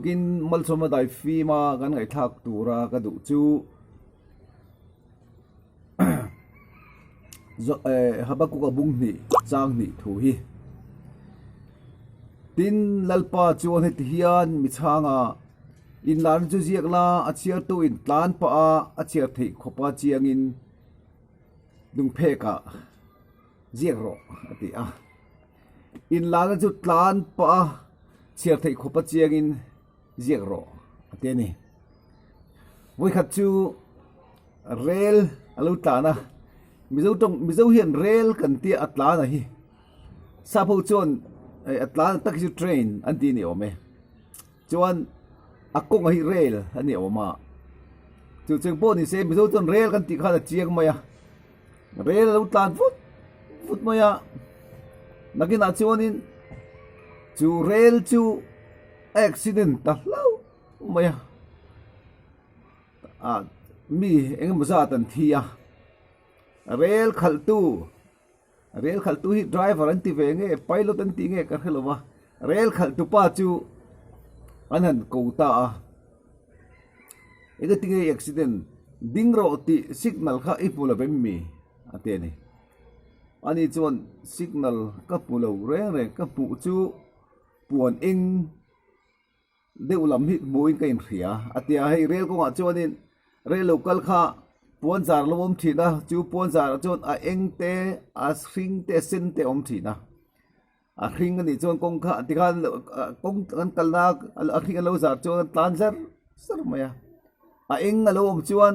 kin mal soma dai fi ma kan ngai thak tura ka du chu zo habakuk abung ni chang ni thu hi tin lalpa chuan het hian mi changa in lan chu ziak la a chiar tu in tlan pa a chiar thei khopa chiang in dung phe ka ziak ro ati a in lan chu tlan pa chiar thei khopa chiang in ziak ro ate ni voi khat chu rel alu ta na mi zo hian rel kan ti atla na hi sa pho chon atlan taxi train an ti ni ome chuan akong hi rail ani oma chu cheng po ni se mi zo chon rail kan ti kha la chiang maya rail lo tlan fut maya nakina chuanin chu rail chu accident ta lo maya mi engam za tan thia rail khaltu hi driver an ti ve nge pilot an ti nge ka helova rail khaltu pa chu anan ko ta ega tinge accident dingro ti signal kha ipula bem mi ateni ani chuan signal ka pulo re ka pu chu puan ing deulam hi muin kain khia atia hei rail ko nga chuanin rail local kha puan zar lom thina chu puan zar chon a eng te a hring te sen te om thina a hring ani chon kong kha ti khan kong kan kalna a hring lo zar chon tlan zar sar maya a eng lo om chuan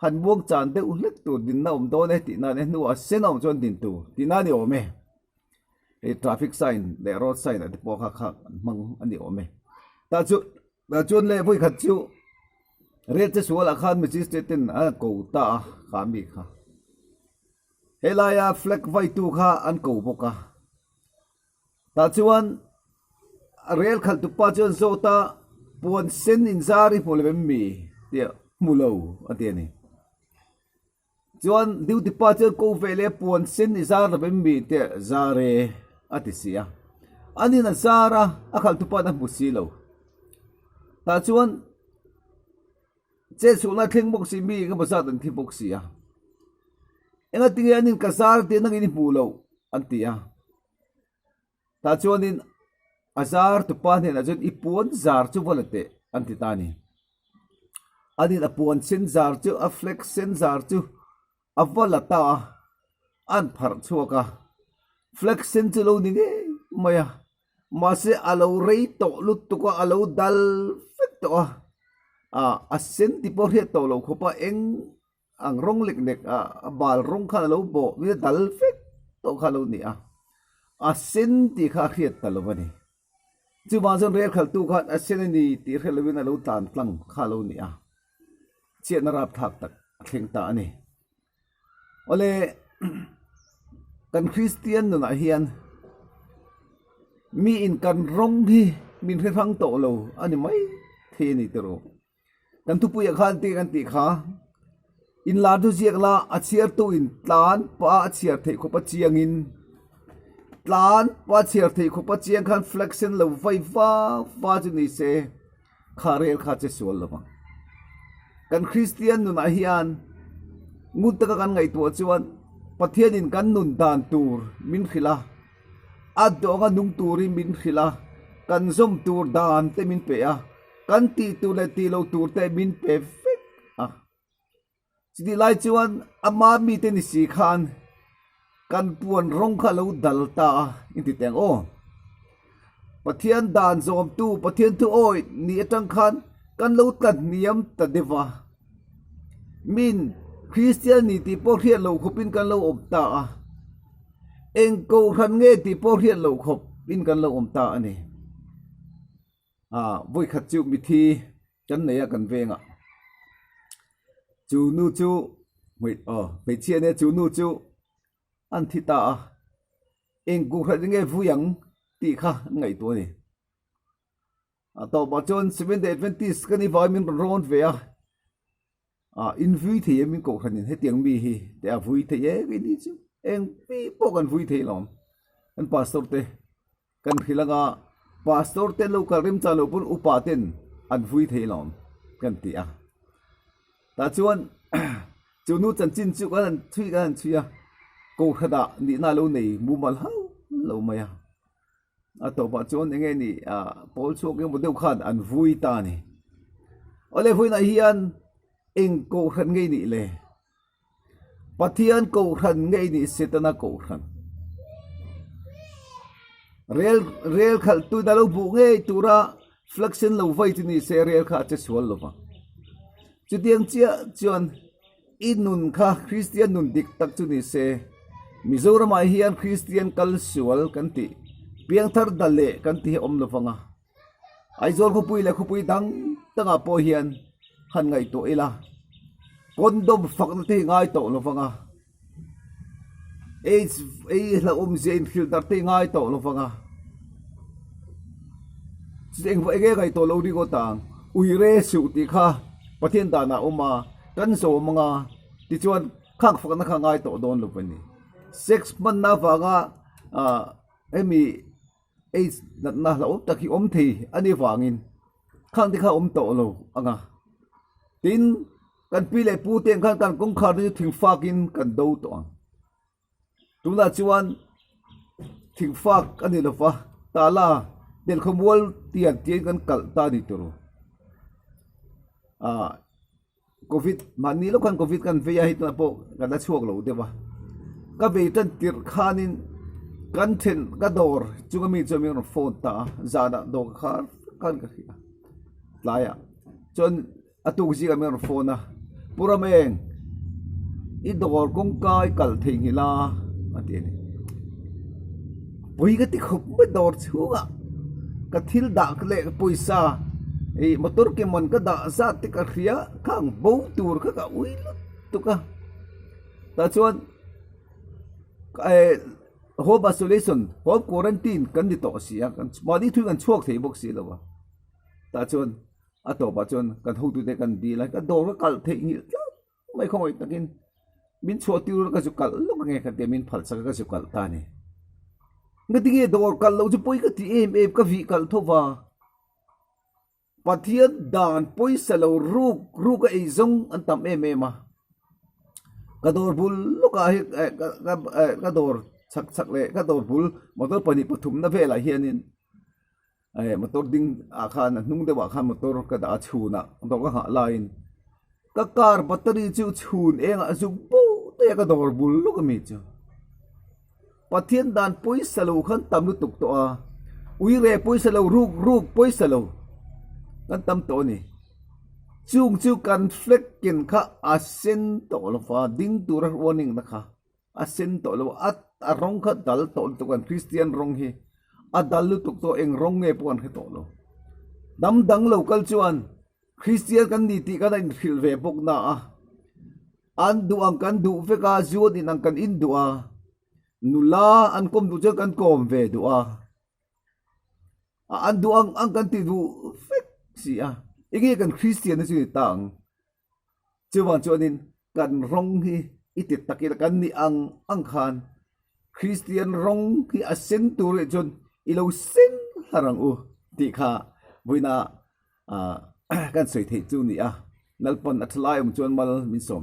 han buang chan te ulek tu din na om do ne ti na ne nu a sen om chon din tu ti na ni ome e traffic sign the road sign at po kha mang ani ome ta chun le voi khat chu red che sual akhan mi chis ten a ko ta kha mi kha helaya flag vai tu kha an ko boka ta chuan rail khal tu pa chon zo ta puan sen in zari polem mi tia mulo atiani chuan diu ti pa chon ko vele puan sen in zar la bem mi te zare atisia ani na zara akhal tu pa na musilo ta chuan che sula thing bok si mi ka basa tan thi bok si a enga tinge anin kasar te nang ini pulo antia ta chuanin azar tu pa ne na jon ipuan zar chu volate antitani anin apuan sin zar chu a flex sin zar chu avolata an phar chuaka flex sin chu lo ni nge maya ma se alo rei to lut tu ko alo dal fek to a sen ti por he to lo khopa eng ang rong lek nek a bal rong kha lo bo mi dal fek to kha lo ni a sen ti kha khiat ta lo bani chu ma jon rel khal tu khat a sen ni ti relwin a lo tan tlang kha lo ni che na rap thak tak theng ta ani ole kan christian na hian mi in kan rong hi min he rang to lo ani mai the ni tero kan tu puya khan ti kha in la du ziak la a chiar tu in tlan pa a chiar thei ko pa chiang in tlan pa chiar thei ko pa chiang khan flexion lo vai fa chu ni se kharel kha che sol lo kan christian nu na hian ngut ta kan ngai to chuan pathian in kan nun dan tur min khila adonga nung turi min khila kan zom tur dan te min pe kan ti tu le ti lo tur te min pe fek sidi lai chuan ama mi te ni si khan kan puan rong kha lo dal ta in ti teng pathian dan zom tu pathian tu oi ni atang khan kan lo tat niam ta dewa min christianity po hian lo khopin kan lo om ta eng ko khan nge ti po hian lo khop in kan lo om ta ani voi khat chu mi thi kan neya kan venga chu nu chu wait pe chia ne chu nu chu an thi ta eng ku khat nge vuyang ti kha ngai to ni to ba chon 7 day adventist kan ni vai min ron ve in vui thì min ko khan he tiang mi hi te a vui the ye vi ni chu eng pi po kan vui the lom an pastor te kan khilanga pastor ten local rim cha lo pun upa ten an vui thei lom kan ti a ta chuan chu nu chan chin chu kan thui a ko khada ni na lo nei mu mal hau lo maya a to ba chuan enge ni pol chok yang modeu khan an vui ta ni ole vui na hian eng ko khan ngei ni le pathian ko khan ngei ni setana ko khan real khal tu da lo bu nge tura flexion lo vai tu ni se real kha che sual lo ba chu tiang chia chuan inun kha christian nun dik tak chu ni se mizoram ai hian christian kal sual kan ti piang thar dale kan ti om lo fanga ai zol khu pui dang tanga po hian han ngai to ela kondom fak na ti ngai to lo fanga ei la zen khil dar te ngai to lo fanga seng vai ge gai to lo di go tang ui re su ti kha pathian da na oma kan so manga ti chuan khak fak na kha ngai to don lo pani 6 man na wanga emi ei na la op taki om thi ani wangin khang ti kha om to lo anga tin kan pi le pu ten khan kan kong khar ni thing fakin kan do to tula chuan thing fak ani lo fa ta la del khomwal tian tian kan kal ta ni turu covid mani lo kan covid kan veya hit na po kan da chuak lo de ba ka ve tan tir khanin kan then ka dor chunga mi chomi ron phone ta zada do khar kan ka khia laya chon atu ji ka mi ron phone na pura meng I dor kong kai kal thei hila atini poi ka ti khop ba dor chuga ka thil da kle poisa e motor ke mon ka da sa ti ka khia khang bo tur ka ui tu ka ta chuan home isolation home quarantine kan di to sia kan mani thu kan chuak thei bok si lawa ta chuan ato ba chuan kan hu tu te kan di la ka dor ka kal thei ni mai khoi takin min chho tir ka chu kal lu nge ka te min phal sa ka chu kal ta ni ngatinge dor kal lo chu poi ka ti em ka vi kal thova pathian dan poi salo ru ka ei zong an tam em ma ka dor bul lu ka ka dor sak le ka dor bul motor pani pathum na vela hianin motor ding akhan nung de wa khan motor ka da chuna do ka ha line ka car battery chu chun eng a zu bo te ka dor bul lu ka mi chu pathian dan poi salo khan tam lu tuk to a ui re poi salo ruk poi salo kan tam to ni chung chu conflict kin kha asen to lo fa ding tur warning na kha asen to lo at arong kha dal to kan christian rong hi adal lu tuk to eng rong nge pon kha to lo dam dang local chuan christian kan ni ti ka in fil ve bok na an du ang kan du ve ka zuo din ang kan in du nula an kom du kan kom ve du an du ang kan ti du fek si igi kan christian na chu tang chuan chuanin kan rong hi itit takil kan ni ang khan christian rong ki asen tur chon ilo sen harang ti kha buina kan soi thei chu ni nalpon athlai chuan mal min som